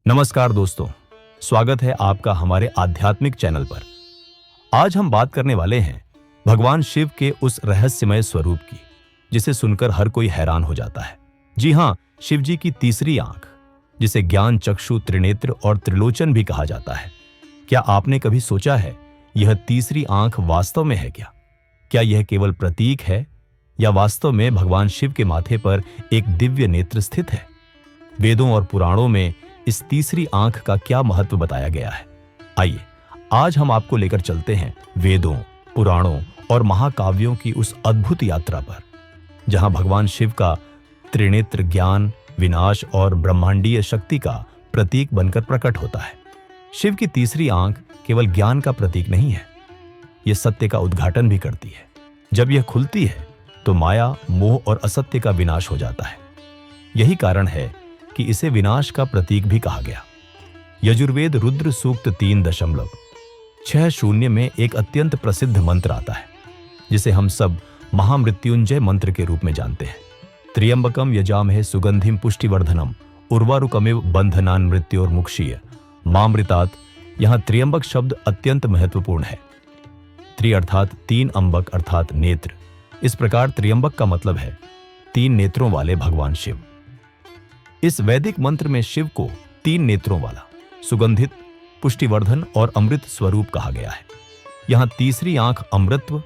नमस्कार दोस्तों, स्वागत है आपका हमारे आध्यात्मिक चैनल पर। आज हम बात करने वाले हैं भगवान शिव के उस रहस्यमय स्वरूप की जिसे सुनकर हर कोई हैरान हो जाता है। जी हां, शिव जी की तीसरी आंख, जिसे ज्ञान चक्षु, त्रिनेत्र और त्रिलोचन भी कहा जाता है। क्या आपने कभी सोचा है यह तीसरी आंख वास्तव में है क्या? क्या यह केवल प्रतीक है या वास्तव में भगवान शिव के माथे पर एक दिव्य नेत्र स्थित है? वेदों और पुराणों में इस तीसरी आंख का क्या महत्व बताया गया है? आइए आज हम आपको लेकर चलते हैं वेदों, पुराणों और महाकाव्यों की उस अद्भुत यात्रा पर, जहां भगवान शिव का त्रिनेत्र ज्ञान, विनाश और ब्रह्मांडीय शक्ति का प्रतीक बनकर प्रकट होता है। शिव की तीसरी आंख केवल ज्ञान का प्रतीक नहीं है, यह सत्य का उद्घाटन भी करती है। जब यह खुलती है तो माया, मोह और असत्य का विनाश हो जाता है। यही कारण है कि इसे विनाश का प्रतीक भी कहा गया। यजुर्वेद रुद्र सूक्त 3.60 में एक अत्यंत प्रसिद्ध मंत्र आता है, जिसे हम सब महामृत्युंजय मंत्र के रूप में जानते हैं। त्र्यंबकम यजामहे सुगंधिम पुष्टिवर्धनम उर्वारुकमिव बंधनान मृत्योर्मुक्षीय मामृतात्। यहां त्र्यंबक शब्द अत्यंत महत्वपूर्ण है। त्रि अर्थात तीन, अंबक अर्थात नेत्र। इस प्रकार त्र्यंबक का मतलब है तीन नेत्रों वाले भगवान शिव। इस वैदिक मंत्र में शिव को तीन नेत्रों वाला, सुगंधित, पुष्टिवर्धन और अमृत स्वरूप कहा गया है। यहां तीसरी आंख अमृतत्व,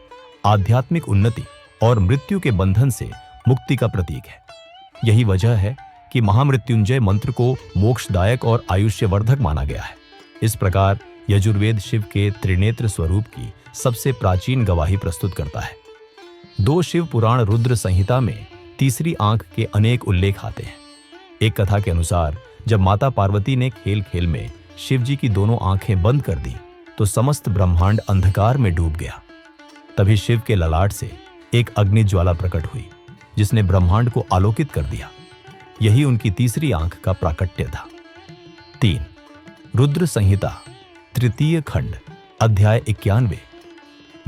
आध्यात्मिक उन्नति और मृत्यु के बंधन से मुक्ति का प्रतीक है। यही वजह है कि महामृत्युंजय मंत्र को मोक्षदायक और आयुष्यवर्धक माना गया है। इस प्रकार यजुर्वेद शिव के त्रिनेत्र स्वरूप की सबसे प्राचीन गवाही प्रस्तुत करता है। दो शिव पुराण रुद्र संहिता में तीसरी आंख के अनेक उल्लेख आते हैं। एक कथा के अनुसार जब माता पार्वती ने खेल खेल में शिव जी की दोनों आंखें बंद कर दी तो समस्त ब्रह्मांड अंधकार में डूब गया। तभी शिव के ललाट से एक अग्नि ज्वाला प्रकट हुई, जिसने ब्रह्मांड को आलोकित कर दिया। यही उनकी तीसरी आंख का प्राकट्य था। 3. रुद्र संहिता तृतीय खंड अध्याय 91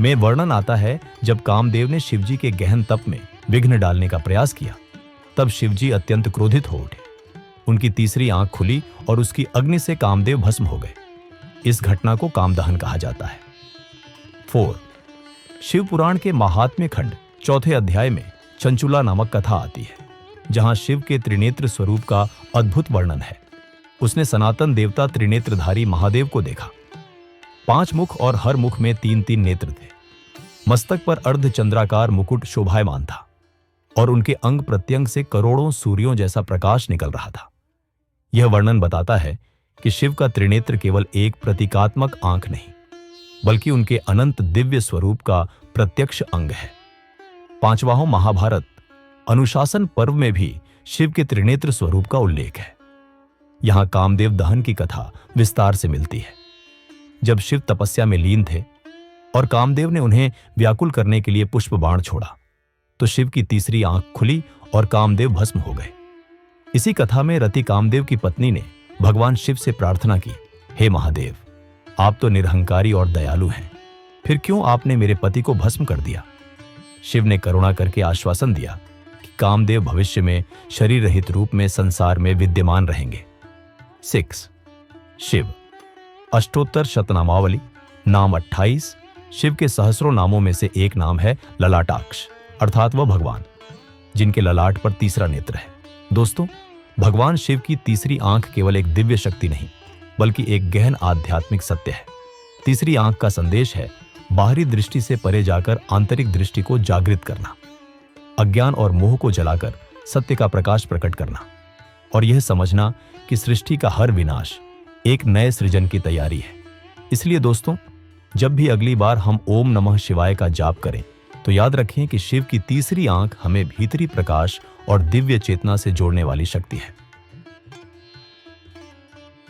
में वर्णन आता है, जब कामदेव ने शिवजी के गहन तप में विघ्न डालने का प्रयास किया, तब शिवजी अत्यंत क्रोधित हो उठे। उनकी तीसरी आंख खुली और उसकी अग्नि से कामदेव भस्म हो गए। इस घटना को कामदहन कहा जाता है। 4. शिव पुराण के महात्म्य खंड चौथे अध्याय में चंचुला नामक कथा आती है, जहां शिव के त्रिनेत्र स्वरूप का अद्भुत वर्णन है। उसने सनातन देवता त्रिनेत्रधारी महादेव को देखा। 5 मुख और हर मुख में 3-3 नेत्र थे। मस्तक पर अर्धचंद्राकार मुकुट शोभायमान था और उनके अंग प्रत्यंग से करोड़ों सूर्यों जैसा प्रकाश निकल रहा था। यह वर्णन बताता है कि शिव का त्रिनेत्र केवल एक प्रतीकात्मक आंख नहीं, बल्कि उनके अनंत दिव्य स्वरूप का प्रत्यक्ष अंग है। 5वां महाभारत अनुशासन पर्व में भी शिव के त्रिनेत्र स्वरूप का उल्लेख है। यहां कामदेव दहन की कथा विस्तार से मिलती है। जब शिव तपस्या में लीन थे और कामदेव ने उन्हें व्याकुल करने के लिए पुष्प बाण छोड़ा, तो शिव की तीसरी आंख खुली और कामदेव भस्म हो गए। इसी कथा में रति कामदेव की पत्नी ने भगवान शिव से प्रार्थना की, हे महादेव, आप तो निरहंकारी और दयालु हैं, फिर क्यों आपने मेरे पति को भस्म कर दिया? शिव ने करुणा करके आश्वासन दिया कि कामदेव भविष्य में शरीर रहित रूप में संसार में विद्यमान रहेंगे। 6. शिव अष्टोत्तर शतनामावली नाम 28। शिव के सहस्रों नामों में से एक नाम है ललाटाक्ष, अर्थात वह भगवान जिनके ललाट पर तीसरा नेत्र है। दोस्तों, भगवान शिव की तीसरी आंख केवल एक दिव्य शक्ति नहीं, बल्कि एक गहन आध्यात्मिक सत्य है। तीसरी आंख का संदेश है बाहरी दृष्टि से परे जाकर आंतरिक दृष्टि को जागृत करना, अज्ञान और मोह को जलाकर सत्य का प्रकाश प्रकट करना, और यह समझना कि सृष्टि का हर विनाश एक नए सृजन की तैयारी है। इसलिए दोस्तों, जब भी अगली बार हम ओम नमः शिवाय का जाप करें तो याद रखें कि शिव की तीसरी आंख हमें भीतरी प्रकाश और दिव्य चेतना से जोड़ने वाली शक्ति है।